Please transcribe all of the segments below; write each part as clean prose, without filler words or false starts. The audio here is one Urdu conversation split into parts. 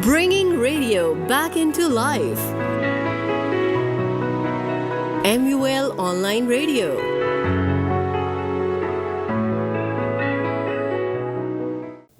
Bringing radio back into life. MUL Online Radio.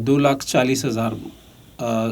2,40,000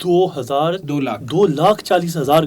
2,40,000?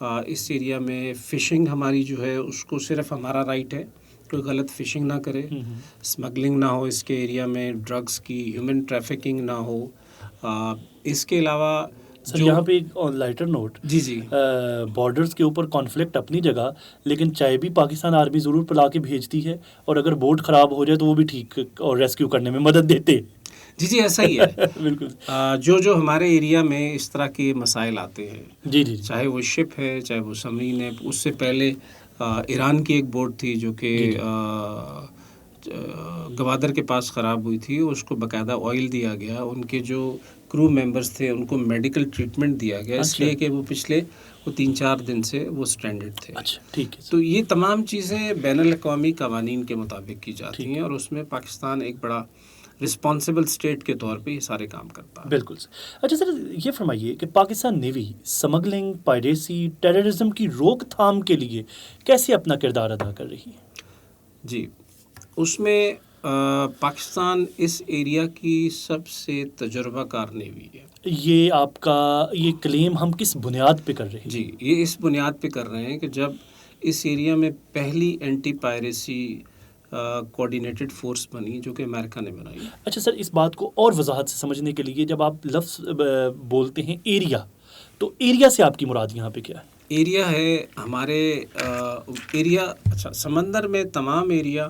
اس ایریا میں فشنگ ہماری جو ہے اس کو صرف ہمارا رائٹ ہے، کوئی غلط فشنگ نہ کرے، اسمگلنگ نہ ہو اس کے ایریا میں، ڈرگس کی ہیومن ٹریفکنگ نہ ہو. اس کے علاوہ سر یہاں پہ ایک لائٹر نوٹ، جی جی بارڈرز کے اوپر کانفلکٹ اپنی جگہ، لیکن چائے بھی پاکستان آرمی ضرور پلا کے بھیجتی ہے، اور اگر بوٹ خراب ہو جائے تو وہ بھی ٹھیک اور ریسکیو کرنے میں مدد دیتے. جی ایسا ہی ہے. بالکل. جو ہمارے ایریا میں اس طرح کے مسائل آتے ہیں، جی جی چاہے وہ شپ ہے، چاہے وہ سمرین ہے. اس سے پہلے ایران کی ایک بوٹ تھی جو کہ گوادر کے پاس خراب ہوئی تھی، اس کو باقاعدہ آئل دیا گیا، ان کے جو کرو ممبرس تھے ان کو میڈیکل ٹریٹمنٹ دیا گیا، اس لیے کہ وہ پچھلے 3-4 دن سے وہ سٹینڈرڈ تھے. اچھا ٹھیک ہے. تو یہ تمام چیزیں بین الاقوامی قوانین کے مطابق کی جاتی ہیں، اور اس میں پاکستان ایک بڑا رسپانسبل اسٹیٹ کے طور پہ یہ سارے کام کرتا ہے. بالکل. اچھا سر یہ فرمائیے کہ Pakistan navy smuggling, piracy, terrorism کی روک تھام کے لیے کیسے اپنا کردار ادا کر رہی ہے؟ جی اس میں پاکستان اس ایریا کی سب سے تجربہ کار نیوی ہے. یہ آپ کا یہ کلیم ہم کس بنیاد پہ کر رہے ہیں؟ جی یہ اس بنیاد پہ کر رہے ہیں کہ جب اس ایریا میں پہلی اینٹی پائریسی کوآرڈینیٹڈ فورس بنی جو کہ امریکہ نے بنائی. اچھا سر اس بات کو اور وضاحت سے سمجھنے کے لیے جب آپ لفظ بولتے ہیں ایریا، تو ایریا سے آپ کی مراد یہاں پہ کیا ہے؟ ایریا ہے ہمارے ایریا، اچھا سمندر میں تمام ایریا،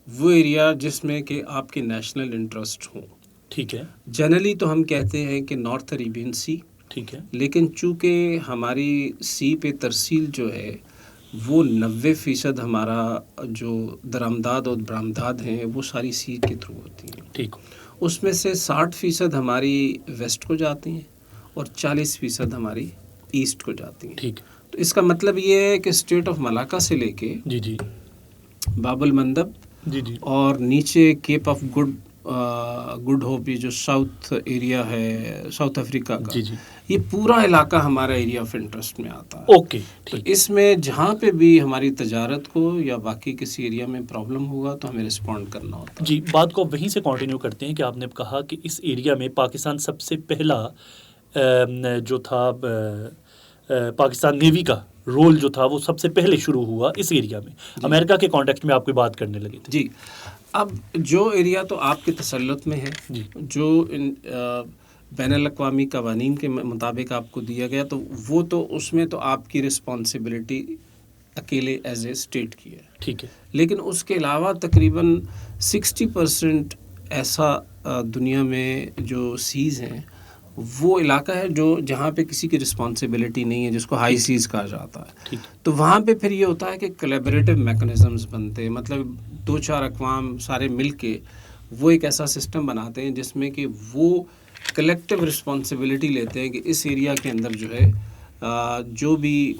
وہ ایریا جس میں کہ آپ کے نیشنل انٹرسٹ ہوں. ٹھیک ہے. جنرلی تو ہم کہتے ہیں کہ نارتھ عربین سی. ٹھیک ہے. لیکن چونکہ ہماری سی پہ ترسیل جو ہے وہ 90% ہمارا جو درآمدات اور برآمدات ہیں وہ ساری سی کے تھرو ہوتی ہیں. ٹھیک. اس میں سے 60% ہماری ویسٹ کو جاتی ہیں اور 40% ہماری ایسٹ کو جاتی ہیں. ٹھیک. تو اس کا مطلب یہ ہے کہ اسٹیٹ آف ملاکا سے لے کے جی جی باب المندب جی جی اور نیچے کیپ آف گڈ ہوپ، جو ساؤتھ ایریا ہے ساؤتھ افریقہ کا، جی جی یہ پورا علاقہ ہمارا ایریا آف انٹرسٹ میں آتا ہے. اوکے. تو اس میں جہاں پہ بھی ہماری تجارت کو یا باقی کسی ایریا میں پرابلم ہوگا تو ہمیں رسپونڈ کرنا ہوتا ہے. جی بات کو وہیں سے کنٹینیو کرتے ہیں کہ آپ نے کہا کہ اس ایریا میں پاکستان سب سے پہلا جو تھا پاکستان نیوی کا رول جو تھا وہ سب سے پہلے شروع ہوا اس ایریا میں. امریکہ کے کانٹیکسٹ میں آپ کوئی بات کرنے لگے تھے. جی اب جو ایریا تو آپ کے تسلط میں ہے، جی جو بین الاقوامی قوانین کے مطابق آپ کو دیا گیا، تو وہ تو اس میں تو آپ کی رسپانسبلٹی اکیلے ایز اے اسٹیٹ کی ہے. ٹھیک ہے. لیکن اس کے علاوہ تقریباً 60% ایسا دنیا میں جو سیز ہیں وہ علاقہ ہے جہاں پہ کسی کی رسپانسبلٹی نہیں ہے، جس کو ہائی سیز کہا جاتا ہے. تو وہاں پہ پھر یہ ہوتا ہے کہ کولیبریٹو میکنزمز بنتے ہیں، مطلب 2-4 اقوام سارے مل کے وہ ایک ایسا سسٹم بناتے ہیں جس میں کہ وہ کلیکٹیو رسپانسبلٹی لیتے ہیں کہ اس ایریا کے اندر جو ہے جو بھی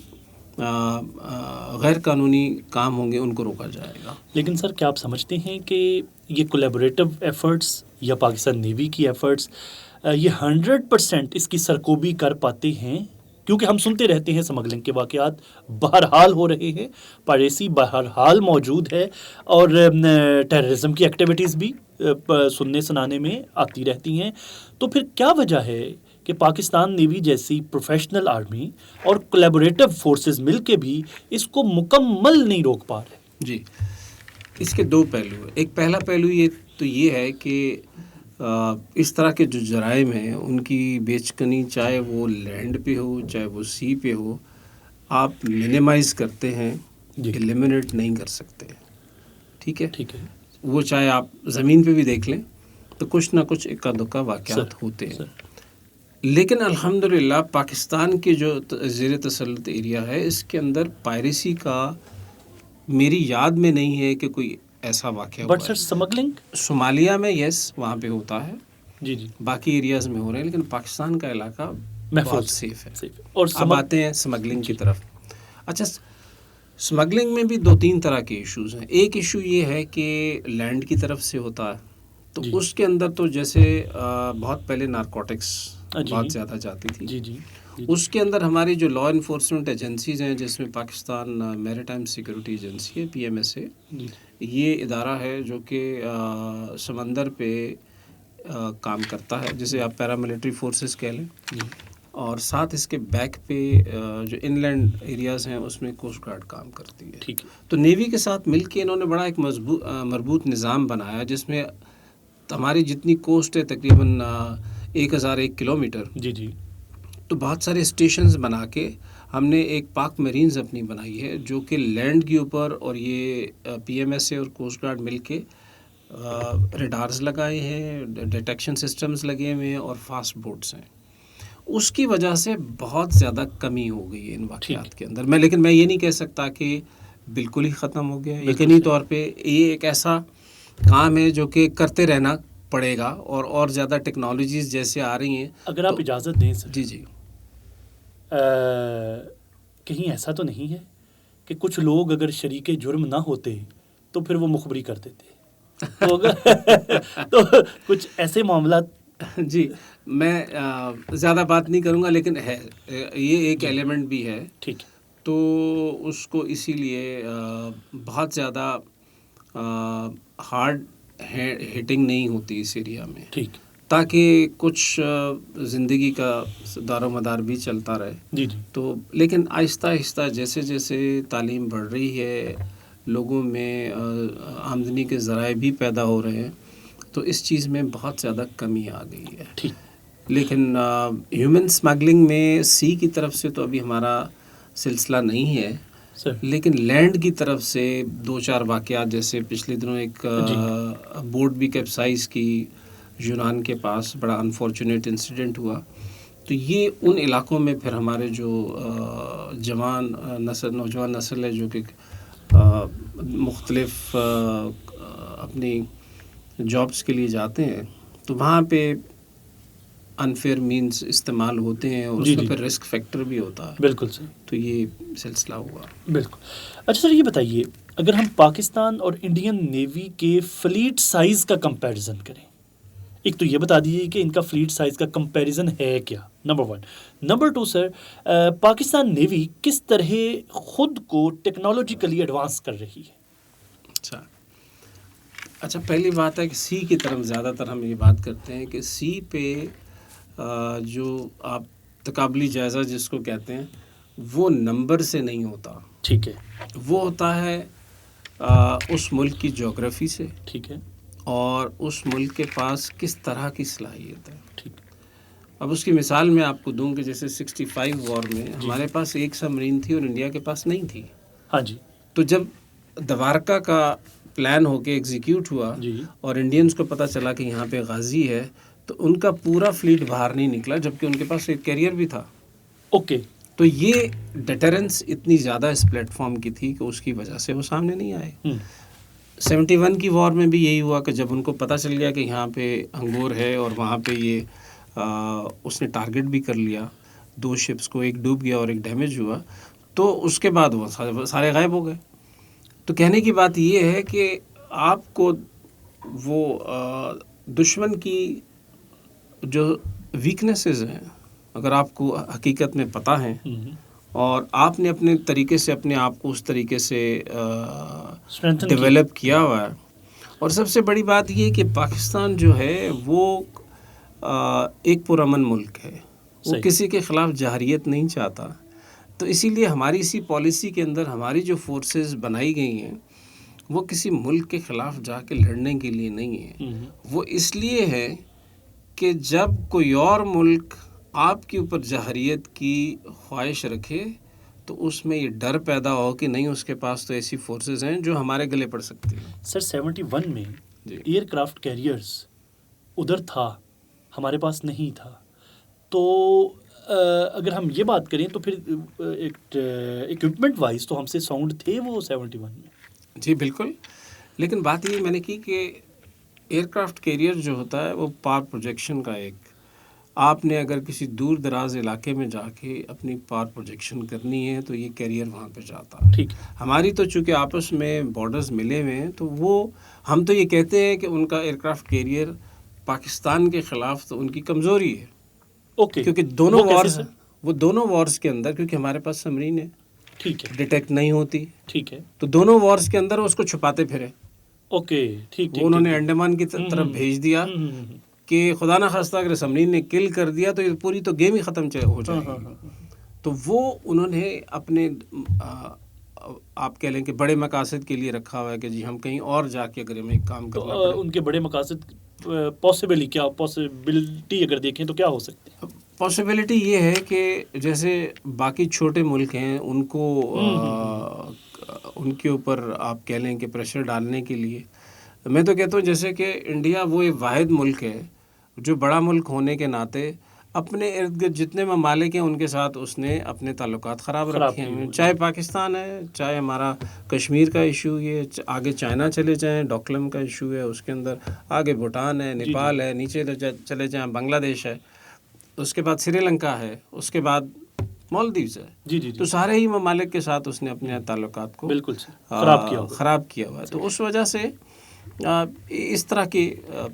غیر قانونی کام ہوں گے ان کو روکا جائے گا. لیکن سر کیا آپ سمجھتے ہیں کہ یہ کولیبریٹو ایفرٹس یا پاکستان نیوی کی ایفرٹس یہ 100% اس کی سرکوبی کر پاتے ہیں؟ کیونکہ ہم سنتے رہتے ہیں اسمگلنگ کے واقعات بہرحال ہو رہے ہیں، پائریسی بہرحال موجود ہے، اور ٹیررزم کی ایکٹیویٹیز بھی سننے سنانے میں آتی رہتی ہیں. تو پھر کیا وجہ ہے کہ پاکستان نیوی جیسی پروفیشنل آرمی اور کولیبریٹو فورسز مل کے بھی اس کو مکمل نہیں روک پا رہے؟ جی اس کے 2 پہلو ہیں. ایک پہلا پہلو یہ ہے کہ اس طرح کے جو جرائم ہیں ان کی بیچکنی، چاہے وہ لینڈ پہ ہو چاہے وہ سی پہ ہو، آپ منیمائز کرتے ہیں، ایلیمنیٹ نہیں کر سکتے. ٹھیک ہے. ٹھیک ہے. وہ چاہے آپ زمین پہ بھی دیکھ لیں تو کچھ نہ کچھ اکا دکا واقعات ہوتے ہیں. لیکن الحمدللہ پاکستان کے جو زیر تسلط ایریا ہے اس کے اندر پائریسی کا میری یاد میں نہیں ہے کہ کوئی ایسا واقعہ بٹ سر اسمگلنگ صومالیہ میں یس وہاں پہ ہوتا ہے، جی جی باقی ایریاز میں ہو رہے ہیں، لیکن پاکستان کا علاقہ بہت سیف ہے. اور اب آتے ہیں اسمگلنگ کی طرف. اچھا اسمگلنگ میں بھی 2-3 طرح کے ایشوز ہیں. ایک ایشو یہ ہے کہ لینڈ کی طرف سے ہوتا ہے، تو اس کے اندر تو جیسے بہت پہلے نارکوٹکس بہت زیادہ جاتی تھی. جی جی اس کے اندر ہماری جو لا انفورسمنٹ ایجنسیز ہیں، جس میں پاکستان میری ٹائم سیکورٹی ایجنسی ہے PMSA، یہ ادارہ ہے جو کہ سمندر پہ کام کرتا ہے، جسے آپ پیراملٹری فورسز کہہ لیں. اور ساتھ اس کے بیک پہ جو ان لینڈ ایریاز ہیں اس میں کوسٹ گارڈ کام کرتی ہے. ٹھیک ہے. تو نیوی کے ساتھ مل کے انہوں نے بڑا ایک مربوط نظام بنایا جس میں ہماری جتنی کوسٹ ہے تقریباً 1001 کلومیٹر. جی جی. تو بہت سارے اسٹیشنز بنا کے ہم نے ایک پاک میرینز اپنی بنائی ہے جو کہ لینڈ کے اوپر، اور یہ پی ایم ایس اے اور کوسٹ گارڈ مل کے ریڈارز لگائے ہیں، ڈیٹیکشن سسٹمز لگے ہوئے ہیں اور فاسٹ بوٹس ہیں. اس کی وجہ سے بہت زیادہ کمی ہو گئی ہے ان واقعات کے اندر. لیکن میں یہ نہیں کہہ سکتا کہ بالکل ہی ختم ہو گیا. یقینی طور پہ یہ ایک ایسا کام ہے جو کہ کرتے رہنا پڑے گا، اور زیادہ ٹیکنالوجیز جیسے آ رہی ہیں. اگر آپ اجازت دیں سر. جی جی. کہیں ایسا تو نہیں ہے کہ کچھ لوگ اگر شریک جرم نہ ہوتے تو پھر وہ مخبری کر دیتے؟ تو کچھ ایسے معاملات. جی میں زیادہ بات نہیں کروں گا، لیکن ہے یہ ایک ایلیمنٹ بھی ہے. ٹھیک ہے. تو اس کو اسی لیے بہت زیادہ ہارڈ ہٹنگ نہیں ہوتی اس ایریا میں. ٹھیک. تاکہ کچھ زندگی کا دار و مدار بھی چلتا رہے. جی جی. تو لیکن آہستہ آہستہ جیسے جیسے تعلیم بڑھ رہی ہے، لوگوں میں آمدنی کے ذرائع بھی پیدا ہو رہے ہیں، تو اس چیز میں بہت زیادہ کمی آ گئی ہے. ٹھیک. لیکن ہیومن اسمگلنگ میں سی کی طرف سے تو ابھی ہمارا سلسلہ نہیں ہے سر. لیکن لینڈ کی طرف سے 2-4 واقعات، جیسے پچھلے دنوں ایک بوٹ بھی کیپسائز کی یونان کے پاس، بڑا انفارچونیٹ انسیڈنٹ ہوا. تو یہ ان علاقوں میں پھر ہمارے جو نوجوان نسل ہے جو کہ مختلف اپنی جابس کے لیے جاتے ہیں، تو وہاں پہ انفیئر مینز استعمال ہوتے ہیں، اور اس میں پھر رسک فیکٹر بھی ہوتا ہے. بالکل سر. تو یہ سلسلہ ہوا. بالکل. اچھا سر، یہ بتائیے اگر ہم پاکستان اور انڈین نیوی کے فلیٹ سائز کا کمپیریزن کریں، ایک تو یہ بتا دیجیے کہ ان کا فلیٹ سائز کا کمپیریزن ہے کیا، نمبر 1. نمبر 2 سر، پاکستان نیوی کس طرح خود کو ٹیکنالوجیکلی ایڈوانس کر رہی ہے؟ اچھا پہلی بات ہے کہ سی کی طرف زیادہ تر ہم یہ بات کرتے ہیں کہ سی پہ جو آپ تقابلی جائزہ جس کو کہتے ہیں، وہ نمبر سے نہیں ہوتا. ٹھیک ہے. وہ ہوتا ہے اس ملک کی جغرافی سے. ٹھیک ہے. اور اس ملک کے پاس کس طرح کی صلاحیت ہے. ٹھیک. اب اس کی مثال میں آپ کو دوں کہ جیسے 65 وار میں ہمارے پاس ایک سب مرین تھی اور انڈیا کے پاس نہیں تھی. ہاں جی. تو جب دوارکا کا پلان ہو کے ایگزیکیوٹ ہوا اور انڈینز کو پتہ چلا کہ یہاں پہ غازی ہے، تو ان کا پورا فلیٹ باہر نہیں نکلا، جبکہ ان کے پاس ایک کیریئر بھی تھا. اوکے. تو یہ ڈیٹرنس اتنی زیادہ اس پلیٹ فارم کی تھی کہ اس کی وجہ سے وہ سامنے نہیں آئے. 71 کی وار میں بھی یہی ہوا کہ جب ان کو پتہ چل گیا کہ یہاں پہ انگور ہے اور وہاں پہ یہ اس نے ٹارگٹ بھی کر لیا 2 شپس کو، ایک ڈوب گیا اور ایک ڈیمیج ہوا، تو اس کے بعد وہ سارے غائب ہو گئے. تو کہنے کی بات یہ ہے کہ آپ کو وہ دشمن کی جو ویکنیسز ہیں اگر آپ کو حقیقت میں پتہ ہیں اور آپ نے اپنے طریقے سے اپنے آپ کو اس طریقے سے ڈیولپ کیا ہوا ہے. اور سب سے بڑی بات یہ کہ پاکستان جو ہے وہ ایک پرامن ملک ہے، وہ کسی کے خلاف جہریت نہیں چاہتا. تو اسی لیے ہماری اسی پالیسی کے اندر ہماری جو فورسز بنائی گئی ہیں وہ کسی ملک کے خلاف جا کے لڑنے کے لیے نہیں ہے. وہ اس لیے ہے کہ جب کوئی اور ملک آپ کے اوپر جہریت کی خواہش رکھے تو اس میں یہ ڈر پیدا ہو کہ نہیں، اس کے پاس تو ایسی فورسز ہیں جو ہمارے گلے پڑ سکتی ہیں. سر 71 میں ایئر کرافٹ کیریئرز ادھر تھا، ہمارے پاس نہیں تھا. تو اگر ہم یہ بات کریں تو پھر اکوپمنٹ وائز تو ہم سے ساؤنڈ تھے وہ 71 میں. جی بالکل. لیکن بات یہ میں نے کی کہ ایئر کرافٹ کیریئر جو ہوتا ہے وہ پاور پروجیکشن کا ایک، آپ نے اگر کسی دور دراز علاقے میں جا کے اپنی پاور پروجیکشن کرنی ہے تو یہ کیریئر وہاں پہ جاتا ہے. ٹھیک. ہماری تو چونکہ آپس میں بارڈرز ملے ہوئے ہیں تو وہ ہم تو یہ کہتے ہیں کہ ان کا ایئر کرافٹ کیریئر پاکستان کے خلاف تو ان کی کمزوری ہے. اوکے. کیونکہ دونوں وارز کے اندر، کیونکہ ہمارے پاس سبمرین ہے، ٹھیک ہے، ڈیٹیکٹ نہیں ہوتی. ٹھیک ہے. تو دونوں وارز کے اندر اس کو چھپاتے پھرے. اوکے. ٹھیک. وہ انہوں نے انڈمان کی طرف بھیج دیا کہ خدا نہ خواستہ اگر سمرین نے کل کر دیا تو یہ پوری تو گیم ہی ختم ہو جائے گی. تو وہ انہوں نے اپنے آپ کہہ لیں کہ بڑے مقاصد کے لیے رکھا ہوا ہے کہ جی ہم کہیں اور جا کے اگر ہمیں کام کرنا پڑے. ان کے بڑے مقاصد پاسبلٹی اگر دیکھیں تو کیا ہو سکتے ہیں؟ پاسبلٹی یہ ہے کہ جیسے باقی چھوٹے ملک ہیں ان کو ان کے اوپر آپ کہہ لیں کہ پریشر ڈالنے کے لیے میں تو کہتا ہوں جیسے کہ انڈیا وہ ایک واحد ملک ہے جو بڑا ملک ہونے کے ناطے اپنے ارد گرد جتنے ممالک ہیں ان کے ساتھ اس نے اپنے تعلقات خراب رکھے ہیں. چاہے پاکستان ہے, چاہے ہمارا کشمیر کا ایشو ہے, آگے چائنا چلے جائیں ڈوکلم کا ایشو ہے اس کے اندر, آگے بھوٹان ہے, نیپال ہے, نیچے چلے جائیں بنگلہ دیش ہے, اس کے بعد سری لنکا ہے, اس کے بعد مالدیوز ہے. تو سارے ہی ممالک کے ساتھ اس نے اپنے تعلقات کو بالکل خراب کیا ہوا ہے. تو اس وجہ سے اس طرح کے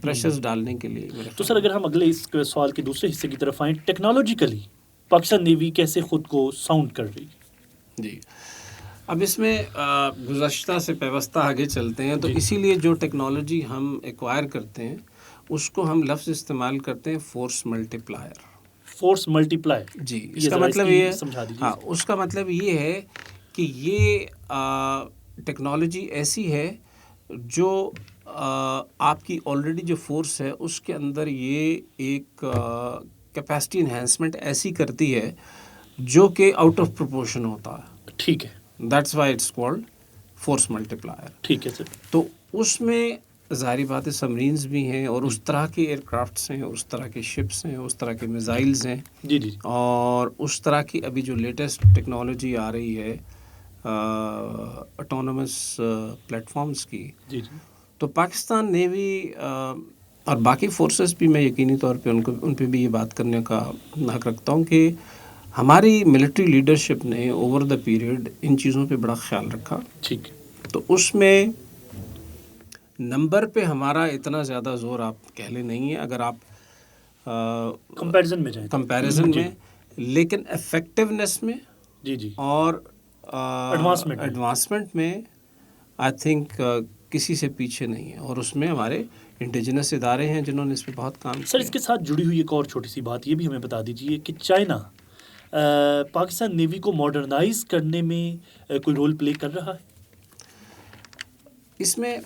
پریشرز ڈالنے کے لیے. تو سر اگر ہم اگلے اس سوال کے دوسرے حصے کی طرف آئیں, ٹیکنالوجیکلی پاکستان نیوی کیسے خود کو ساؤنڈ کر رہی ہے؟ جی اب اس میں گزشتہ سے پیوستہ آگے چلتے ہیں. تو اسی لیے جو ٹیکنالوجی ہم ایکوائر کرتے ہیں اس کو ہم لفظ استعمال کرتے ہیں فورس ملٹی پلائر. جی اس کا مطلب یہ ہے, ہاں اس کا مطلب یہ ہے کہ یہ ٹیکنالوجی ایسی ہے جو آپ کی آلریڈی جو فورس ہے اس کے اندر یہ ایک کیپیسٹی انہینسمنٹ ایسی کرتی ہے جو کہ آؤٹ آف پروپورشن ہوتا ہے. ٹھیک ہے, that's why it's called force multiplier. ٹھیک ہے سر. تو اس میں ظاہری بات ہے سبمرینز بھی ہیں اور اس طرح کے ایئر کرافٹس ہیں, اس طرح کے شپس ہیں, اس طرح کے میزائلز ہیں. جی اور اس طرح کی ابھی جو لیٹسٹ ٹیکنالوجی آ رہی ہے اٹونومس پلیٹ فارمز کی. تو پاکستان نیوی اور باقی فورسز بھی میں یقینی طور پہ ان پہ بھی یہ بات کرنے کا حق رکھتا ہوں کہ ہماری ملٹری لیڈرشپ نے اوور دا پیریڈ ان چیزوں پہ بڑا خیال رکھا. ٹھیک. تو اس میں نمبر پہ ہمارا اتنا زیادہ زور آپ کہہ لیں نہیں ہے اگر آپ کمپیریزن میں, لیکن افیکٹونیس میں اور ایڈوانسمنٹ میں آئی تھنک کسی سے پیچھے نہیں ہے. اور اس میں ہمارے انڈیجنس ادارے ہیں جنہوں نے اس پہ بہت کام کیا. سر اس کے ساتھ جڑی ہوئی ایک اور چھوٹی سی بات یہ بھی ہمیں بتا دیجیے کہ چائنا پاکستان نیوی کو ماڈرنائز کرنے میں کوئی رول پلے کر رہا ہے؟ اس میں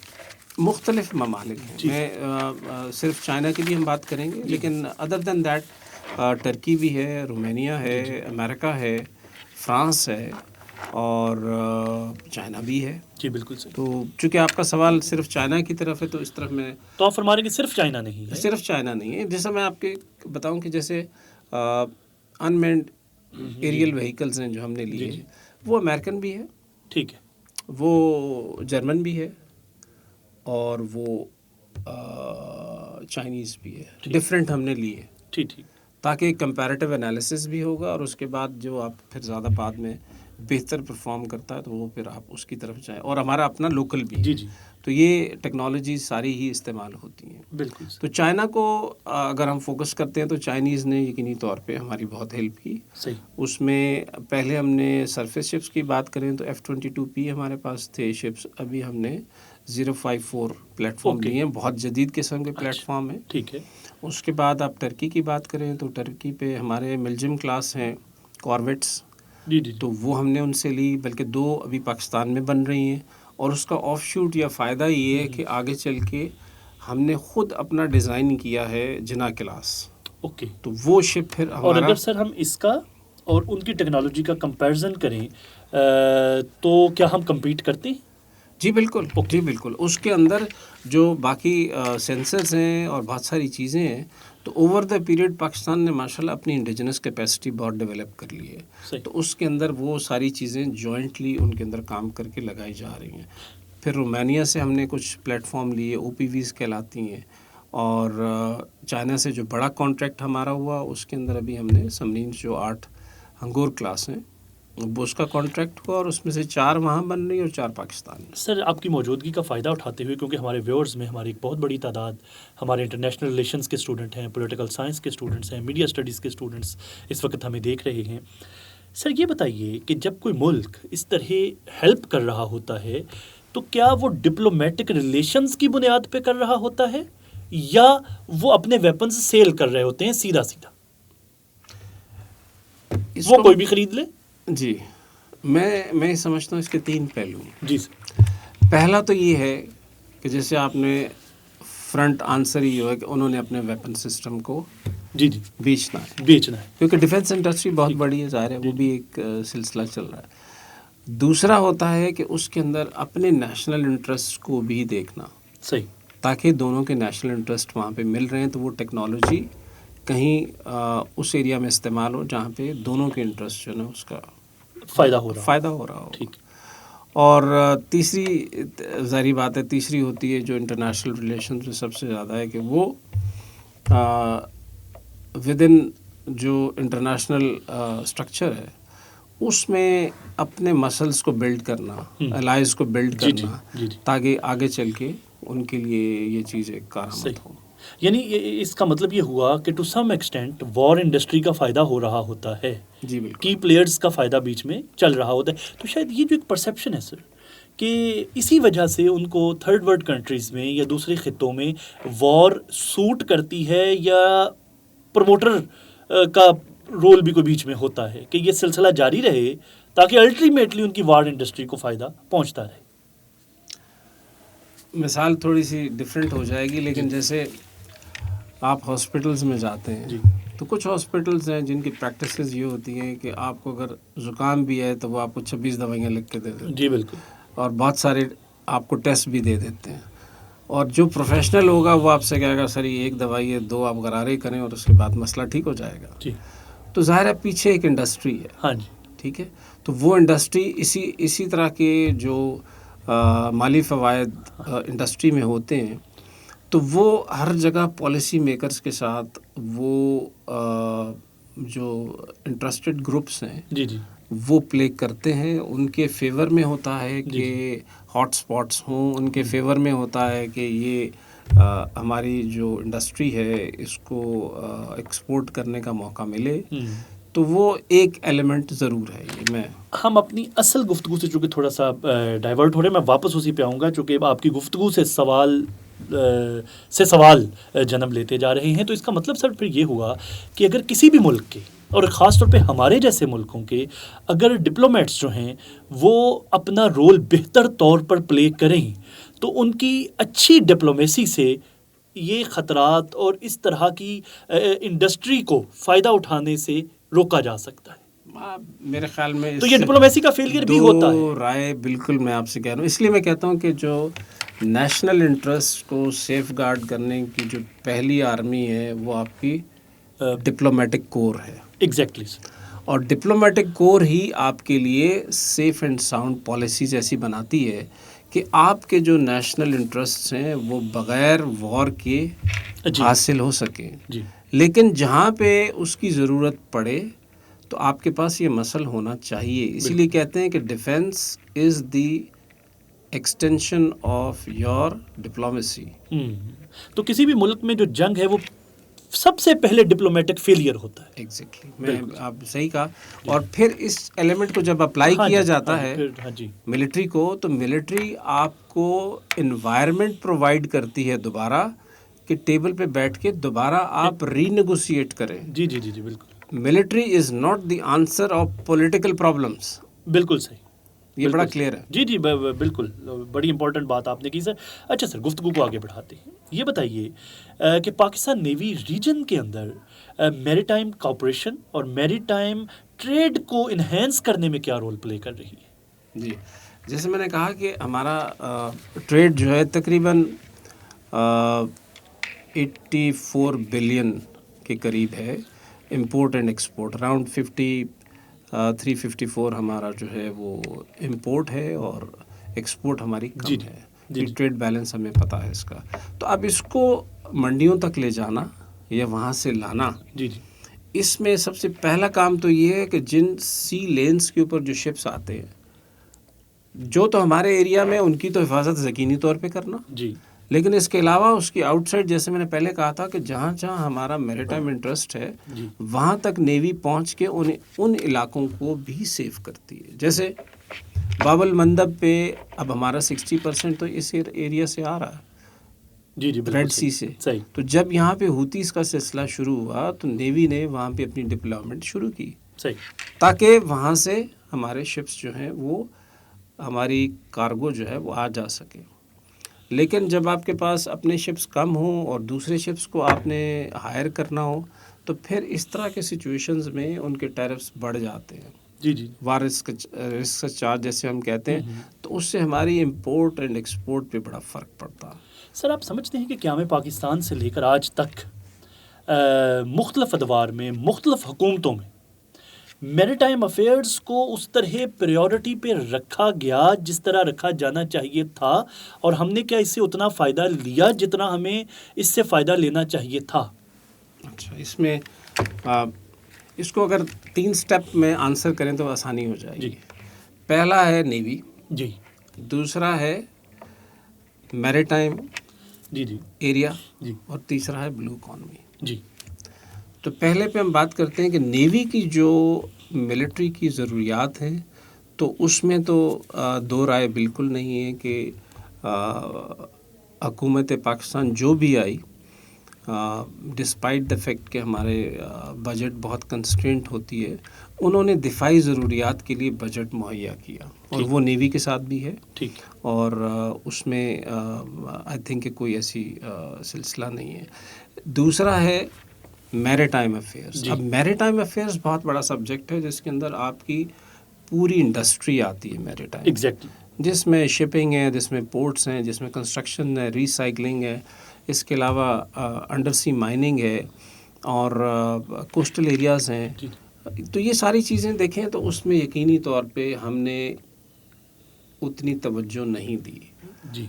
مختلف ممالک ہیں. میں صرف چائنا کی بھی ہم بات کریں گے لیکن ادر دین دیٹ ٹرکی بھی ہے, رومینیا ہے, امریکہ ہے, فرانس ہے اور چائنا بھی ہے. جی بالکل سر. تو چونکہ آپ کا سوال صرف چائنا کی طرف ہے تو اس طرف میں تو آپ فرما رہے ہیں کہ صرف چائنا نہیں ہے؟ صرف چائنا نہیں ہے. جیسا میں آپ کے بتاؤں کہ جیسے انمینڈ ایریل وہیکلز ہیں جو ہم نے لیے ہیں وہ امریکن بھی ہے. ٹھیک ہے. وہ جرمن بھی ہے اور وہ چائنیز بھی ہے. ڈفرینٹ ہم نے لیے ٹھیک تاکہ کمپیریٹیو انالیسس بھی ہوگا اور اس کے بعد جو آپ پھر زیادہ بعد میں بہتر پرفارم کرتا ہے تو وہ پھر آپ اس کی طرف جائیں. اور ہمارا اپنا لوکل بھی ہے. تو یہ ٹیکنالوجی ساری ہی استعمال ہوتی ہیں. بالکل. تو چائنا کو اگر ہم فوکس کرتے ہیں تو چائنیز نے یقینی طور پہ ہماری بہت ہیلپ کی. صحیح. اس میں پہلے ہم نے سرفیس شپس کی بات کریں تو F-22P ہمارے پاس تھے شپس. ابھی ہم نے 054 پلیٹ فارم لیے ہیں, بہت جدید قسم کے پلیٹ فارم ہیں. ٹھیک ہے. اس کے بعد آپ ٹرکی کی بات کریں تو ٹرکی پہ ہمارے ملجم کلاس ہیں کارویٹس. تو وہ ہم نے ان سے لی, بلکہ 2 ابھی پاکستان میں بن رہی ہیں. اور اس کا آف شوٹ یا فائدہ یہ ہے کہ آگے چل کے ہم نے خود اپنا ڈیزائن کیا ہے جنا کلاس. اوکے. تو وہ شپ پھر ہمارا. اور اگر سر ہم اس کا اور ان کی ٹیکنالوجی کا کمپیریزن کریں تو کیا ہم کمپیٹ کرتے ہیں؟ جی بالکل. جی بالکل. اس کے اندر جو باقی سینسرز ہیں اور بہت ساری چیزیں ہیں تو اوور دا پیریڈ پاکستان نے ماشاءاللہ اپنی انڈیجنس کیپیسٹی بہت ڈیولپ کر لی ہے. تو اس کے اندر وہ ساری چیزیں جوائنٹلی ان کے اندر کام کر کے لگائی جا رہی ہیں. پھر رومانیہ سے ہم نے کچھ پلیٹ فارم لیے, OPVs کہلاتی ہیں. اور چائنا سے جو بڑا کانٹریکٹ ہمارا ہوا اس کے اندر ابھی ہم نے سبمرینز جو 8 ہنگور کلاس ہیں وہ اس کا کانٹریکٹ ہوا اور اس میں سے 4 وہاں بن رہی اور 4 پاکستان میں. سر آپ کی موجودگی کا فائدہ اٹھاتے ہوئے کیونکہ ہمارے ویورز میں ہماری ایک بہت بڑی تعداد ہمارے انٹرنیشنل ریلیشنز کے اسٹوڈنٹ ہیں, پولیٹیکل سائنس کے اسٹوڈنٹس ہیں, میڈیا اسٹڈیز کے اسٹوڈنٹس اس وقت ہمیں دیکھ رہے ہیں. سر یہ بتائیے کہ جب کوئی ملک اس طرح ہیلپ کر رہا ہوتا ہے تو کیا وہ ڈپلومیٹک ریلیشنز کی بنیاد پہ کر رہا ہوتا ہے یا وہ اپنے ویپنز سیل کر رہے ہوتے ہیں سیدھا سیدھا، وہ کوئی بھی خرید لے؟ جی میں سمجھتا ہوں اس کے 3 پہلو ہیں. جی سر. پہلا تو یہ ہے کہ جیسے آپ نے فرنٹ آنسر ہی ہے کہ انہوں نے اپنے ویپن سسٹم کو جی بیچنا ہے، کیونکہ ڈیفینس انڈسٹری بہت بڑی ہے، ظاہر ہے وہ بھی ایک سلسلہ چل رہا ہے. دوسرا ہوتا ہے کہ اس کے اندر اپنے نیشنل انٹرسٹ کو بھی دیکھنا، صحیح، تاکہ دونوں کے نیشنل انٹرسٹ وہاں پہ مل رہے ہیں تو وہ ٹیکنالوجی کہیں اس ایریا میں استعمال ہو جہاں پہ دونوں کے انٹرسٹ جو ہے نا اس کا فائدہ ہو رہا ہو. ٹھیک. اور تیسری ظاہری بات ہے، تیسری ہوتی ہے جو انٹرنیشنل ریلیشن میں سب سے زیادہ ہے کہ وہ ود ان جو انٹرنیشنل اسٹرکچر ہے اس میں اپنے مسلس کو بلڈ کرنا، الائز کو بلڈ کرنا، تاکہ آگے چل کے ان کے لیے یہ چیز ایک کارآمد ہو. یعنی اس کا مطلب یہ ہوا کہ to some extent war industry کا فائدہ ہو رہا ہوتا ہے. جی بالکل. کی پلیئرز کا فائدہ بیچ میں چل رہا ہوتا ہے. تو شاید یہ جو ایک پرسیپشن ہے سر کہ اسی وجہ سے ان کو تھرڈ ورلڈ کنٹریز میں یا دوسرے خطوں میں وار سوٹ کرتی ہے، یا پروموٹر کا رول بھی کوئی بیچ میں ہوتا ہے کہ یہ سلسلہ جاری رہے تاکہ الٹیمیٹلی ان کی وار انڈسٹری کو فائدہ پہنچتا رہے. مثال تھوڑی سی ڈفرینٹ ہو جائے گی، لیکن جیسے آپ ہاسپٹلز میں جاتے ہیں تو کچھ ہاسپٹلز ہیں جن کی پریکٹسز یہ ہوتی ہیں کہ آپ کو اگر زکام بھی ہے تو وہ آپ کو 26 دوائیاں لکھ کے دے دیتے ہیں. جی بالکل. اور بہت سارے آپ کو ٹیسٹ بھی دے دیتے ہیں. اور جو پروفیشنل ہوگا وہ آپ سے کہے گا سر یہ 1 دوائی ہے، 2 آپ غرارے کریں اور اس کے بعد مسئلہ ٹھیک ہو جائے گا. جی. تو ظاہر ہے پیچھے ایک انڈسٹری ہے. ہاں جی. ٹھیک ہے. تو وہ انڈسٹری اسی طرح کے جو مالی فوائد انڈسٹری میں ہوتے ہیں تو وہ ہر جگہ پالیسی میکرز کے ساتھ وہ جو انٹرسٹڈ گروپس ہیں جی وہ پلے کرتے ہیں. ان کے فیور میں ہوتا ہے کہ ہاٹ سپاٹس ہوں، ان کے فیور میں ہوتا ہے کہ یہ ہماری جو انڈسٹری ہے اس کو ایکسپورٹ کرنے کا موقع ملے. تو وہ ایک ایلیمنٹ ضرور ہے. یہ ہم اپنی اصل گفتگو سے چونکہ تھوڑا سا ڈائیورٹ ہو رہے ہیں، میں واپس اسی پہ آؤں گا چونکہ آپ کی گفتگو سے سوال جنم لیتے جا رہے ہیں. تو اس کا مطلب سر پھر یہ ہوا کہ اگر کسی بھی ملک کے اور خاص طور پہ ہمارے جیسے ملکوں کے اگر ڈپلومیٹس جو ہیں وہ اپنا رول بہتر طور پر پلے کریں تو ان کی اچھی ڈپلومیسی سے یہ خطرات اور اس طرح کی انڈسٹری کو فائدہ اٹھانے سے روکا جا سکتا ہے. میرے خیال میں تو یہ ڈپلومیسی کا فیلئر بھی ہوتا ہے. رائے بالکل میں آپ سے کہہ رہا ہوں. اس لیے میں کہتا ہوں کہ جو نیشنل انٹرسٹ کو سیف گارڈ کرنے کی جو پہلی آرمی ہے وہ آپ کی ڈپلومیٹک کور ہے. ایگزیکٹلی. اور ڈپلومیٹک کور ہی آپ کے لیے سیف اینڈ ساؤنڈ پالیسیز ایسی بناتی ہے کہ آپ کے جو نیشنل انٹرسٹس ہیں وہ بغیر وار کے حاصل ہو سکیں. لیکن جہاں پہ اس کی ضرورت پڑے تو آپ کے پاس یہ مسل ہونا چاہیے. اسی لیے کہتے ہیں کہ defence is the extension of your diplomacy. تو کسی بھی ملک میں جو جنگ ہے وہ سب سے پہلے ڈپلومیٹک فیلئر ہوتا ہے. ایگزیکٹلی. میں آپ صحیح کہا. اور پھر اس ایلیمنٹ کو جب اپلائی کیا جاتا ہے ملٹری کو تو ملٹری آپ کو انوائرمنٹ پرووائڈ کرتی ہے دوبارہ کہ ٹیبل پہ بیٹھ کے دوبارہ آپ ری نیگوشیٹ کریں. جی بالکل. Military is not the answer of political problems. بالکل صحیح. یہ بڑا کلیئر ہے. جی بالکل. بڑی امپورٹنٹ بات آپ نے کی سر. اچھا سر گفتگو کو آگے بڑھاتے ہیں. یہ بتائیے کہ پاکستان نیوی ریجن کے اندر میری ٹائم کوآپریشن اور میری ٹائم ٹریڈ کو انہینس کرنے میں کیا رول پلے کر رہی ہے؟ جی جیسے میں نے کہا کہ ہمارا ٹریڈ جو ہے تقریباً 84 بلین کے قریب ہے. امپورٹ اینڈ ایکسپورٹ اراؤنڈ 354 ہمارا جو ہے وہ امپورٹ ہے اور ایکسپورٹ ہماری کم ہے. ٹریڈ بیلنس ہمیں پتہ ہے اس کا. تو اب اس کو منڈیوں تک لے جانا یا وہاں سے لانا، اس میں سب سے پہلا کام تو یہ ہے کہ جن سی لینز کے اوپر جو شپس آتے ہیں جو تو ہمارے ایریا میں ان کی تو حفاظت یقینی طور پہ کرنا. لیکن اس کے علاوہ اس کی آؤٹ سائڈ جیسے میں نے پہلے کہا تھا کہ جہاں جہاں ہمارا میریٹائم انٹرسٹ ہے وہاں تک نیوی پہنچ کے ان علاقوں کو بھی سیف کرتی ہے. جیسے باب المندب پہ اب ہمارا 60% تو اس ایریا سے آ رہا ہے. جی جی بالکل ریڈ سی سے. صحیح. تو جب یہاں پہ ہوتیز کا سلسلہ شروع ہوا تو نیوی نے وہاں پہ اپنی ڈپلائمنٹ شروع کی صحیح. تاکہ وہاں سے ہمارے شپس جو ہیں وہ ہماری کارگو جو ہے وہ آ جا سکے. لیکن جب آپ کے پاس اپنے شپس کم ہوں اور دوسرے شپس کو آپ نے ہائر کرنا ہو تو پھر اس طرح کے سچویشنز میں ان کے ٹیرفس بڑھ جاتے ہیں. جی جی. وار رسک چارج جیسے ہم کہتے ہیں, تو اس سے ہماری امپورٹ اینڈ ایکسپورٹ پہ بڑا فرق پڑتا. سر آپ سمجھتے ہیں کہ قیام پاکستان سے لے کر آج تک مختلف ادوار میں مختلف حکومتوں میں میری ٹائم افیئرس کو اس طرح پریورٹی پہ رکھا گیا جس طرح رکھا جانا چاہیے تھا, اور ہم نے کیا اس سے اتنا فائدہ لیا جتنا ہمیں اس سے فائدہ لینا چاہیے تھا؟ اچھا, اس میں اس کو اگر 3 سٹیپ میں آنسر کریں تو آسانی ہو جائے گی. پہلا ہے نیوی, جی. دوسرا ہے میری ٹائم جی جی ایریا, جی. اور تیسرا ہے بلو اکانومی. جی. تو پہلے پہ ہم بات کرتے ہیں کہ نیوی کی جو ملٹری کی ضروریات ہیں تو اس میں تو دو رائے بالکل نہیں ہے کہ حکومت پاکستان جو بھی آئی ڈسپائٹ دا فیکٹ کہ ہمارے بجٹ بہت کنسٹرینٹ ہوتی ہے, انہوں نے دفاعی ضروریات کے لیے بجٹ مہیا کیا, اور وہ نیوی کے ساتھ بھی ہے. ٹھیک. اور اس میں آئی تھنک کہ کوئی ایسی سلسلہ نہیں ہے. دوسرا ہے میری ٹائم افیئرس. اب میری ٹائم افیئرس بہت بڑا سبجیکٹ ہے جس کے اندر آپ کی پوری انڈسٹری آتی ہے میری ٹائم, ایگزیکٹلی, جس میں شپنگ ہے, جس میں پورٹس ہیں, جس میں کنسٹرکشن ہے, ریسائکلنگ ہے, اس کے علاوہ انڈر سی مائننگ ہے, اور کوسٹل ایریاز ہیں. تو یہ ساری چیزیں دیکھیں تو اس میں یقینی طور پہ ہم نے اتنی توجہ نہیں دی. جی.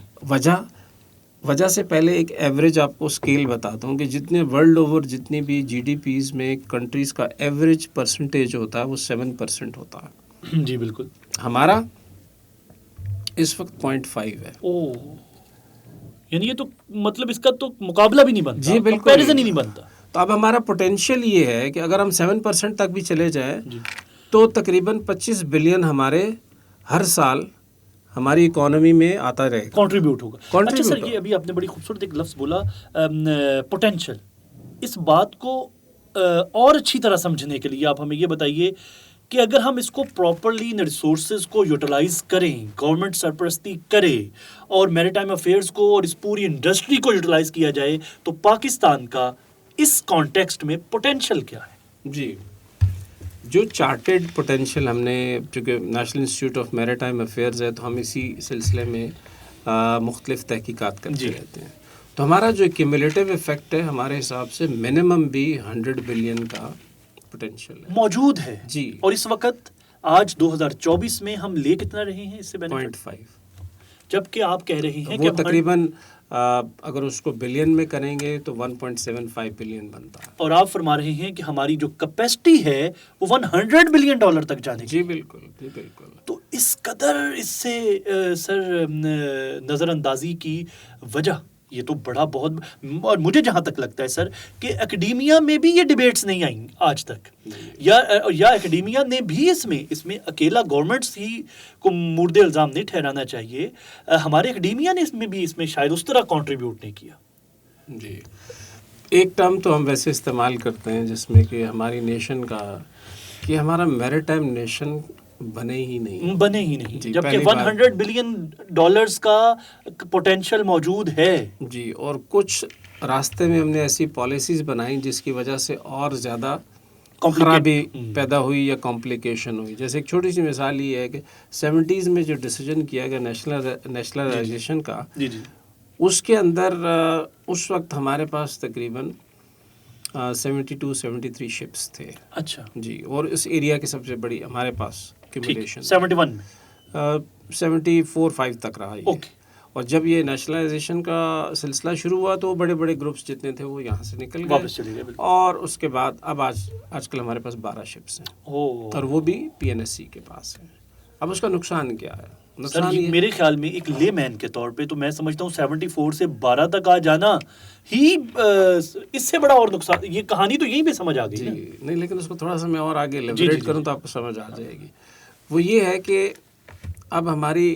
وجہ سے پہلے ایک ایوریج آپ کو اسکیل بتاتا ہوں کہ جتنے ورلڈ اوور جتنی بھی جی ڈی پیز میں کنٹریز کا ایوریج پرسنٹیج ہوتا ہے وہ 7% ہوتا ہے. جی بالکل. ہمارا اس وقت 0.5 ہے. او, یعنی یہ تو مطلب اس کا تو مقابلہ بھی نہیں بنتا. جی بالکل, کمپیریزن ہی نہیں بنتا. تو اب ہمارا پوٹینشیل یہ ہے کہ اگر ہم 7% تک بھی چلے جائیں تو تقریباً 25 بلین ہمارے ہر سال ہماری اکانومی میں آتا رہے گا, کنٹریبیوٹ ہوگا. اچھا سر, یہ ابھی آپ نے بڑی خوبصورت ایک لفظ بولا پوٹینشیل. اس بات کو اور اچھی طرح سمجھنے کے لیے آپ ہمیں یہ بتائیے کہ اگر ہم اس کو پراپرلی ان ریسورسز کو یوٹیلائز کریں, گورنمنٹ سرپرستی کرے اور میری ٹائم افیئرس کو اور اس پوری انڈسٹری کو یوٹیلائز کیا جائے تو پاکستان کا اس کانٹیکسٹ میں پوٹینشیل کیا ہے؟ جی, جو چارٹرڈ پوٹینشیل ہم نے, چونکہ نیشنل انسٹیٹیوٹ آف میری ٹائم افیئرز ہے تو ہم اسی سلسلے میں مختلف تحقیقات کرتے رہتے ہیں. تو ہمارا جو کیومولیٹیو افیکٹ ہے ہمارے حساب سے منیمم بھی 100 بلین کا پوٹینشیل ہے, موجود ہے. جی. اور اس وقت آج 2024 میں ہم لے کتنا رہے ہیں اس سے بینیفٹ؟ 0.5. جبکہ آپ کہہ رہے ہیں وہ تقریباً اگر اس کو بلین میں کریں گے تو 1.75 بلین بنتا ہے. اور آپ فرما رہے ہیں کہ ہماری جو کیپیسٹی ہے وہ $100 بلین تک جانے کی. جی بالکل, جی بالکل. تو اس قدر اس سے سر نظر اندازی کی وجہ یہ تو بڑا بہت, اور مجھے جہاں تک لگتا ہے سر کہ اکیڈیمیا میں بھی یہ ڈیبیٹس نہیں آئیں آج تک, یا اکیڈیمیا نے بھی اس میں اکیلا گورنمنٹس ہی کو مورد الزام نہیں ٹھہرانا چاہیے. ہمارے اکیڈیمیا نے اس میں شاید اس طرح کنٹریبیوٹ نہیں کیا. جی, ایک ٹرم تو ہم ویسے استعمال کرتے ہیں جس میں کہ ہماری نیشن کا, کہ ہمارا میری ٹائم نیشن بنے ہی نہیں. جی, جبکہ $100 بلین کا پوٹینشیل موجود ہے. جی, اور کچھ راستے میں ہم نے ایسی پالیسیز بنائیں جس کی وجہ سے اور زیادہ خرابی پیدا ہوئی یا کمپلیکیشن ہوئی. جیسے ایک چھوٹی سی مثال یہ ہے کہ 70s میں جو ڈیسیجن کیا گیا نیشنلائزیشن کا, اس کے اندر اس وقت ہمارے پاس تقریباً 72-73 شپس تھے. اچھا جی, اور اس ایریا کی سب سے بڑی ہمارے پاس کیومولیشن 71 میں 74-5 تک رہا یہ. اور جب یہ نیشنلائزیشن کا سلسلہ شروع ہوا تو بڑے بڑے گروپس جتنے تھے وہ یہاں سے نکل گئے, اور اس کے بعد اب آج کل ہمارے پاس 12 شپس ہیں, اور وہ بھی PNSC کے پاس ہیں. اب اس کا نقصان کیا ہے؟ سر میرے خیال میں ایک لے مین کے طور پہ تو میں سمجھتا ہوں 74 سے 12 تک آ جانا ہی اس سے بڑا اور نقصان. یہ کہانی تو یہیں پہ سمجھ آ گئی. جی نہیں, لیکن اس کو تھوڑا سا میں اور آگے لیبریٹ کروں تو آپ کو سمجھ آ جائے گی. وہ یہ ہے کہ اب ہماری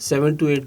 7 to 8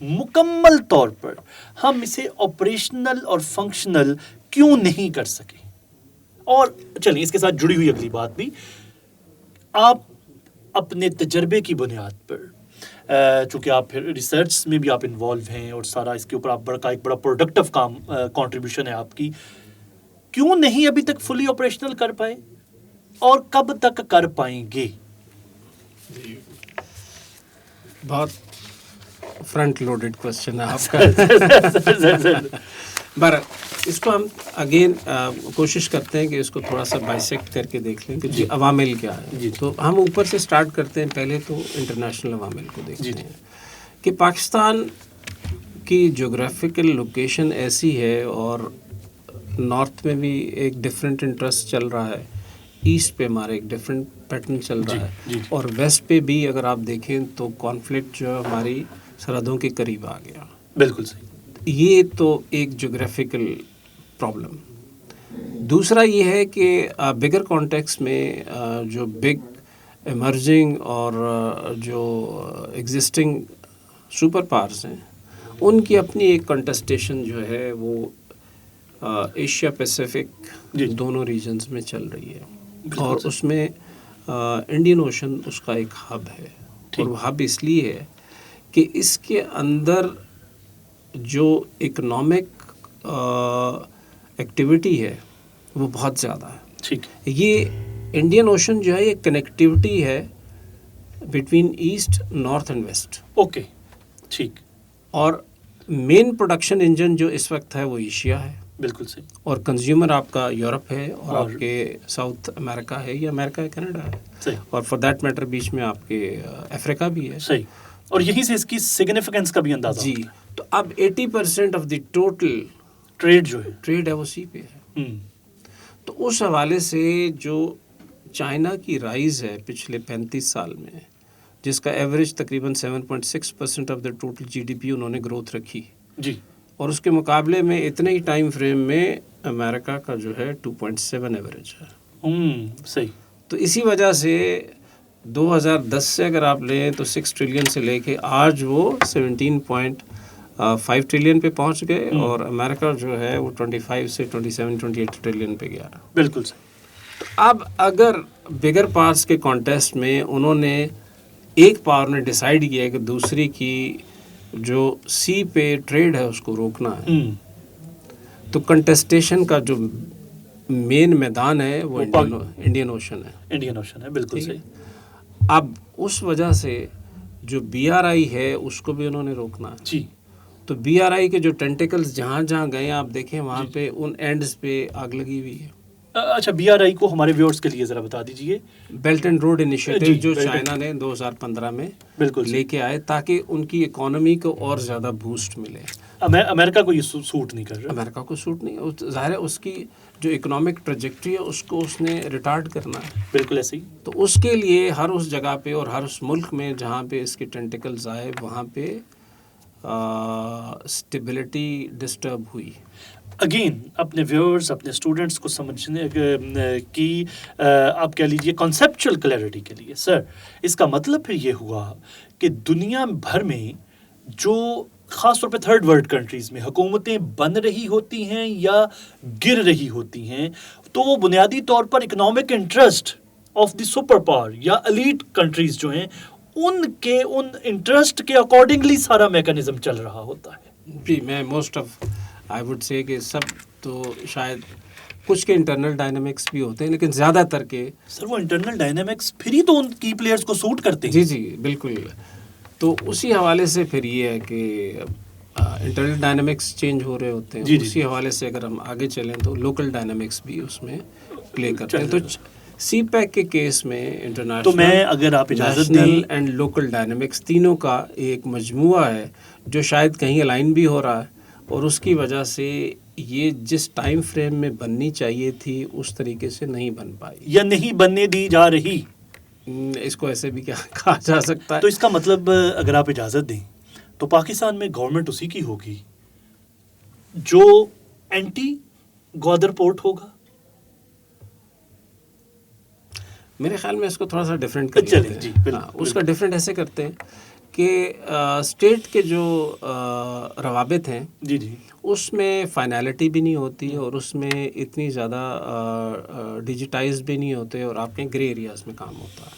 مکمل طور پر ہم اسے آپریشنل اور فنکشنل کیوں نہیں کر سکے؟ اور چلیے اس کے ساتھ جڑی ہوئی اگلی بات بھی، آپ اپنے تجربے کی بنیاد پر، چونکہ آپ پھر ریسرچ میں بھی آپ انوالو ہیں اور سارا اس کے اوپر آپ ایک بڑا پروڈکٹیو کام کنٹریبیوشن ہے آپ کی، کیوں نہیں ابھی تک فلی آپریشنل کر پائے اور کب تک کر پائیں گے؟ بہت فرنٹ لوڈڈ کوشچن ہے آپ کا. بر اس کو ہم اگین کوشش کرتے ہیں کہ اس کو تھوڑا سا بائسیکٹ کر کے دیکھ لیں کہ جی عوامل کیا ہے. تو ہم اوپر سے سٹارٹ کرتے ہیں، پہلے تو انٹرنیشنل عوامل کو دیکھتے ہیں کہ پاکستان کی جغرافیکل لوکیشن ایسی ہے اور نارتھ میں بھی ایک ڈفرینٹ انٹرسٹ چل رہا ہے، ایسٹ پہ ہمارا ایک ڈفرینٹ پیٹرن چل رہا ہے، اور ویسٹ پہ بھی اگر آپ دیکھیں تو کانفلکٹ جو ہماری سرحدوں کے قریب آ گیا. بالکل صحیح. یہ تو ایک جغرافیکل پرابلم. دوسرا یہ ہے کہ بگر کانٹیکس میں جو بگ ایمرجنگ اور جو ایگزسٹنگ سپر پاورز ہیں ان کی اپنی ایک کنٹسٹیشن جو ہے وہ ایشیا پیسیفک دونوں ریجنز میں چل رہی ہے، اور اس میں انڈین اوشن اس کا ایک ہب ہے. اور وہ ہب اس لیے ہے کہ اس کے اندر جو اکنامک ایکٹیویٹی ہے وہ بہت زیادہ ہے. یہ انڈین اوشن جو ہے یہ کنیکٹیوٹی ہے between east, north and west. Okay ٹھیک. اور مین پروڈکشن انجن جو اس وقت ہے وہ ایشیا ہے. بالکل صحیح. اور کنزیومر آپ کا یورپ ہے اور آپ کے ساؤتھ امریکہ ہے یا امریکہ ہے، کینیڈا ہے. صحیح. اور فار دیٹ میٹر بیچ میں آپ کے افریقہ بھی ہے. صحیح. اور یہیں سے اس کی سگنیفیکنس کا بھی اندازہ جی. تو اب 80% آف دی ٹوٹل ٹریڈ جو ہے ٹریڈ ہے وہ سی پہ ہے. تو اس حوالے سے جو چائنا کی رائز ہے پچھلے 35 سال میں، جس کا ایوریج تقریباً 7.6% of the total G D P انہوں نے گروتھ رکھی جی، اور اس کے مقابلے میں اتنے ہی ٹائم فریم میں امریکہ کا جو ہے 2.7 ایوریج ہے. صحیح. تو اسی وجہ سے 2010 سے اگر آپ لیں تو 6 ٹریلین سے لے کے آج وہ 17.5 ٹریلین پہ پہنچ گئے، اور امریکہ جو ہے وہ 25 سے 27-28 ٹریلین پہ گیا. بالکل صحیح. اب اگر بگر پاورز کے کانٹیسٹ میں انہوں نے ایک پاور نے ڈیسائیڈ کیا کہ دوسری کی جو سی پہ ٹریڈ ہے اس کو روکنا ہے، تو کنٹیسٹیشن کا جو مین میدان ہے وہ انڈین اوشن ہے. انڈین اوشن ہے. بالکل صحیح. اب اس وجہ سے جو بی آر آئی ہے اس کو بھی انہوں نے روکنا ہے. جی. تو بی آر آئی کے جو ٹینٹیکلز جہاں جہاں گئے آپ دیکھیں وہاں پہ ان اینڈز پہ آگ لگی ہوئی ہے. اچھا، بی آر آئی کو ہمارے ویورز کے لیے ذرا بتا دیجئے. بیلٹ اینڈ روڈ انیشیٹو جو چائنا نے 2015 میں لے کے آئے تاکہ ان کی اکانومی کو اور زیادہ بوسٹ ملے. امریکہ کو یہ سوٹ نہیں کر رہا. امریکہ کو سوٹ نہیں، ظاہر ہے اس کی جو اکنامک ٹریجیکٹری ہے اس کو اس نے ریٹارڈ کرنا ہے. بالکل ایسے ہی. تو اس کے لیے ہر اس جگہ پہ اور ہر اس ملک میں جہاں پہ اس کے ٹینٹیکلز آئے وہاں پہ اسٹیبلٹی ڈسٹرب ہوئی. اگین اپنے ویورز، اپنے اسٹوڈنٹس کو سمجھنے کی آپ کہہ لیجیے کنسیپچل کلیئرٹی کے لیے، سر اس کا مطلب پھر یہ ہوا کہ دنیا بھر میں جو خاص طور پہ تھرڈ ورلڈ کنٹریز میں حکومتیں بن رہی ہوتی ہیں یا گر رہی ہوتی ہیں، تو وہ بنیادی طور پر economic interest of the super power یا ایلیٹ کنٹریز جو ہیں ان انٹرسٹ کے اکارڈنگلی سارا میکانزم چل رہا ہوتا ہے. جی، میں most of I would say کہ سب تو شاید کچھ کے انٹرنل ڈائنامکس بھی ہوتے ہیں لیکن زیادہ تر کے سر وہ انٹرنل ڈائنامکس پھر ہی تو ان کی پلیئرز کو سوٹ کرتے ہیں. جی جی بالکل. تو اسی حوالے سے پھر یہ ہے کہ انٹرنل ڈائنامکس چینج ہو رہے ہوتے ہیں. اسی حوالے سے اگر ہم آگے چلیں تو لوکل ڈائنامکس بھی اس میں پلے کرتے ہیں. تو سی پیک کے کیس میں انٹرنیشنل، تو میں اگر آپ اجازت دیں، نیشنل اینڈ لوکل ڈائنامکس تینوں کا ایک مجموعہ ہے جو شاید کہیں الائن بھی ہو رہا ہے، اور اس کی وجہ سے یہ جس ٹائم فریم میں بننی چاہیے تھی اس طریقے سے نہیں بن پائی یا نہیں بننے دی جا رہی. اس کو ایسے بھی کیا کہا جا سکتا ہے. تو اس کا مطلب اگر آپ اجازت دیں تو پاکستان میں گورنمنٹ اسی کی ہوگی جو اینٹی گوادر پورٹ ہوگا. میرے خیال میں اس کو تھوڑا سا ڈیفرنٹ کرتے ہیں. اس کا ڈیفرنٹ ایسے کرتے ہیں کہ اسٹیٹ کے جو روابط ہیں جی جی اس میں فائنالٹی بھی نہیں ہوتی اور اس میں اتنی زیادہ ڈیجیٹائز بھی نہیں ہوتے اور آپ کے گرے ایریاز میں کام ہوتا ہے.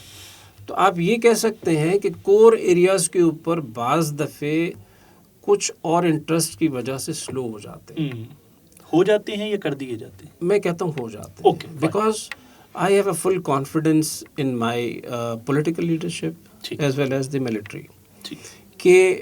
تو آپ یہ کہہ سکتے ہیں کہ کور ایریاز کے اوپر بعض دفعے کچھ اور انٹرسٹ کی وجہ سے سلو ہو جاتے ہیں. ہو جاتے ہیں یا کر دیے جاتے ہیں؟ میں کہتا ہوں ہو جاتے ہیں, because I have a full confidence in my political leadership as well as the military, کہ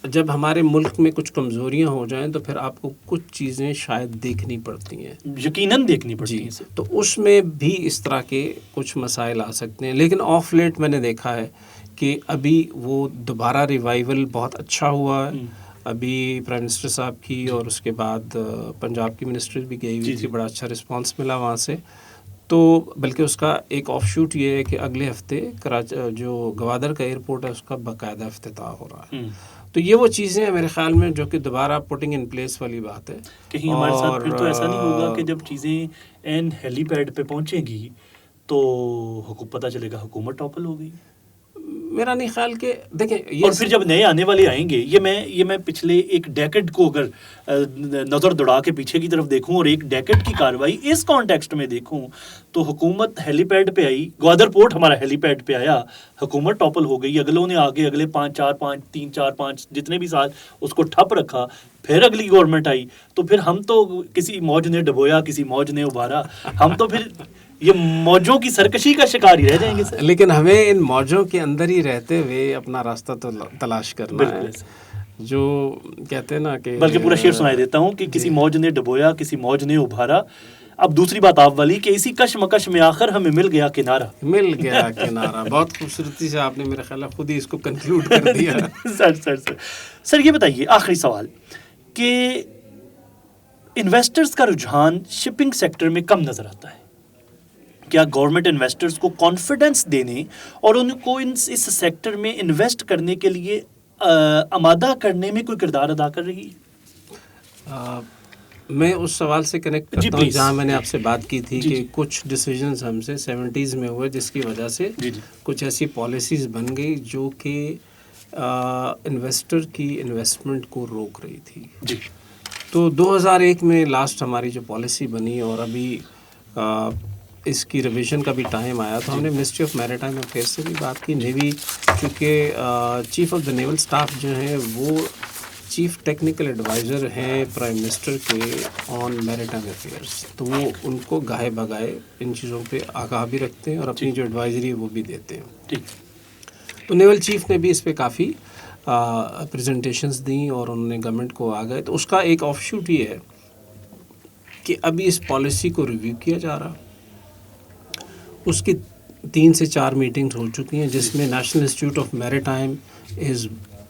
جب ہمارے ملک میں کچھ کمزوریاں ہو جائیں تو پھر آپ کو کچھ چیزیں شاید دیکھنی پڑتی ہیں, یقیناً دیکھنی پڑتی ہیں. تو اس میں بھی اس طرح کے کچھ مسائل آ سکتے ہیں. لیکن آف لیٹ میں نے دیکھا ہے کہ ابھی وہ دوبارہ ریوائیول بہت اچھا ہوا ہے. ابھی پرائم منسٹر صاحب کی اور اس کے بعد پنجاب کی منسٹر بھی گئی ہوئی تھی, بڑا اچھا رسپانس ملا وہاں سے. تو بلکہ اس کا ایک آف شوٹ یہ ہے کہ اگلے ہفتے کراچی جو گوادر کا ایئرپورٹ ہے اس کا باقاعدہ افتتاح ہو رہا ہے. تو یہ وہ چیزیں ہیں میرے خیال میں جو کہ دوبارہ پوٹنگ ان پلیس والی بات ہے. کہیں ہمارے ساتھ پھر تو ایسا نہیں ہوگا کہ جب چیزیں این ہیلی پیڈ پہ پہنچیں گی تو پتہ چلے گا حکومت ٹاپل ہو گئی؟ میرا نہیں خیال کہ دیکھیں, اور پھر جب نئے آنے والے آئیں گے, یہ میں پچھلے ایک ڈیکڈ کو اگر نظر دوڑا کے پیچھے کی طرف دیکھوں اور ایک ڈیکڈ کی کاروائی اس کانٹیکسٹ میں دیکھوں تو حکومت ہیلی پیڈ پہ آئی, گوادر پورٹ ہمارا ہیلی پیڈ پہ آیا, حکومت ٹاپل ہو گئی, اگلوں نے آگے اگلے 3-4-5 جتنے بھی سال اس کو ٹھپ رکھا, پھر اگلی گورنمنٹ آئی, تو پھر ہم تو کسی موج نے ڈبویا, کسی موج نے ابھارا, ہم تو پھر یہ موجوں کی سرکشی کا شکار ہی رہ جائیں گے سر. لیکن ہمیں ان موجوں کے اندر ہی رہتے ہوئے اپنا راستہ تو تلاش کرنا ہے, جو کہتے ہیں نا کہ بلکہ پورا شعر سنائی دیتا ہوں کہ کسی موج نے ڈبویا, کسی موج نے ابھارا. اب دوسری بات آپ والی کہ اسی کشمکش میں آخر ہمیں مل گیا کنارہ. بہت خوبصورتی سے آپ نے میرا خیال ہے خود ہی اس کو کنکلوڈ کر دیا. سر یہ بتائیے آخری سوال کہ انویسٹرز کا رجحان شپنگ سیکٹر میں کم نظر آتا ہے. کیا گورنمنٹ انویسٹرز کو کانفیڈنس دینے اور ان کو اس سیکٹر میں انویسٹ کرنے کے لیے آمادہ کرنے میں کوئی کردار ادا کر رہی ہے؟ میں اس سوال سے کنیکٹ کرتا ہوں جہاں میں نے آپ سے بات کی تھی کہ کچھ ڈیسیجنز ہم سے 70s میں ہوئے جس کی وجہ سے کچھ ایسی پالیسیز بن گئی جو کہ انویسٹر کی انویسٹمنٹ کو روک رہی تھی. تو 2001 میں لاسٹ ہماری جو پالیسی بنی اور ابھی اس کی ریویژن کا بھی ٹائم آیا تو ہم نے منسٹری آف میری ٹائم افیئرس سے بھی بات کی. نیوی کیونکہ chief of the naval staff جو ہیں وہ چیف ٹیکنیکل ایڈوائزر ہیں پرائم منسٹر کے آن میری ٹائم افیئرس, تو وہ ان کو گاہے بگائے ان چیزوں پہ آگاہ بھی رکھتے ہیں اور اپنی جو ایڈوائزری ہے وہ بھی دیتے ہیں. تو نیول چیف نے بھی اس پہ کافی پریزنٹیشنز دیں اور انہوں نے گورنمنٹ کو آ گئے. تو اس کا ایک آف شوٹ یہ ہے کہ ابھی اس پالیسی کو ریویو کیا جا رہا, اس کی 3 سے 4 میٹنگز ہو چکی ہیں جس میں نیشنل انسٹیٹیوٹ آف میری ٹائم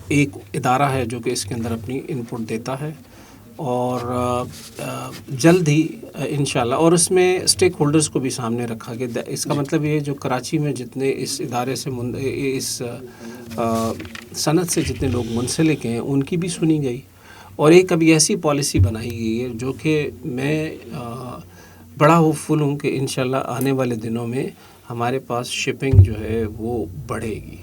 ایک ادارہ ہے جو کہ اس کے اندر اپنی ان پٹ دیتا ہے اور جلد ہی انشاءاللہ, اور اس میں اسٹیک ہولڈرز کو بھی سامنے رکھا گیا. اس کا مطلب یہ جو کراچی میں جتنے اس ادارے سے اس صنعت سے جتنے لوگ منسلک ہیں ان کی بھی سنی گئی اور ایک ابھی ایسی پالیسی بنائی گئی ہے جو کہ میں بڑا ہوپ فل ہوں کہ انشاءاللہ آنے والے دنوں میں ہمارے پاس شپنگ جو ہے وہ بڑھے گی.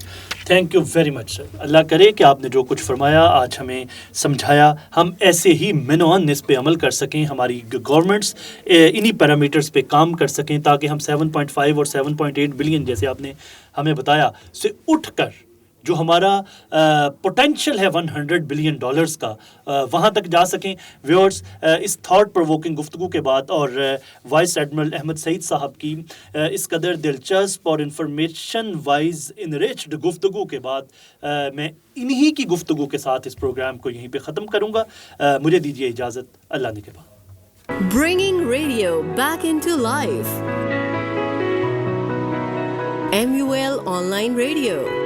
تھینک یو ویری مچ سر. اللہ کرے کہ آپ نے جو کچھ فرمایا آج ہمیں سمجھایا ہم ایسے ہی منوان اس پہ عمل کر سکیں, ہماری گورنمنٹس انہی پیرامیٹرز پہ کام کر سکیں تاکہ ہم 7.5 اور 7.8 بلین جیسے آپ نے ہمیں بتایا سے اٹھ کر جو ہمارا پوٹینشیل ہے $100 بلین کا وہاں تک جا سکیں. ویورز, اس تھاٹ پرووکنگ گفتگو کے بعد اور وائس ایڈمرل احمد سعید صاحب کی اس قدر دلچسپ اور انفارمیشن وائز انریچڈ گفتگو کے بعد میں انہی کی گفتگو کے ساتھ اس پروگرام کو یہیں پہ ختم کروں گا. مجھے دیجیے اجازت, اللہ نگہبان. Bringing radio back into life. MUL Online Radio.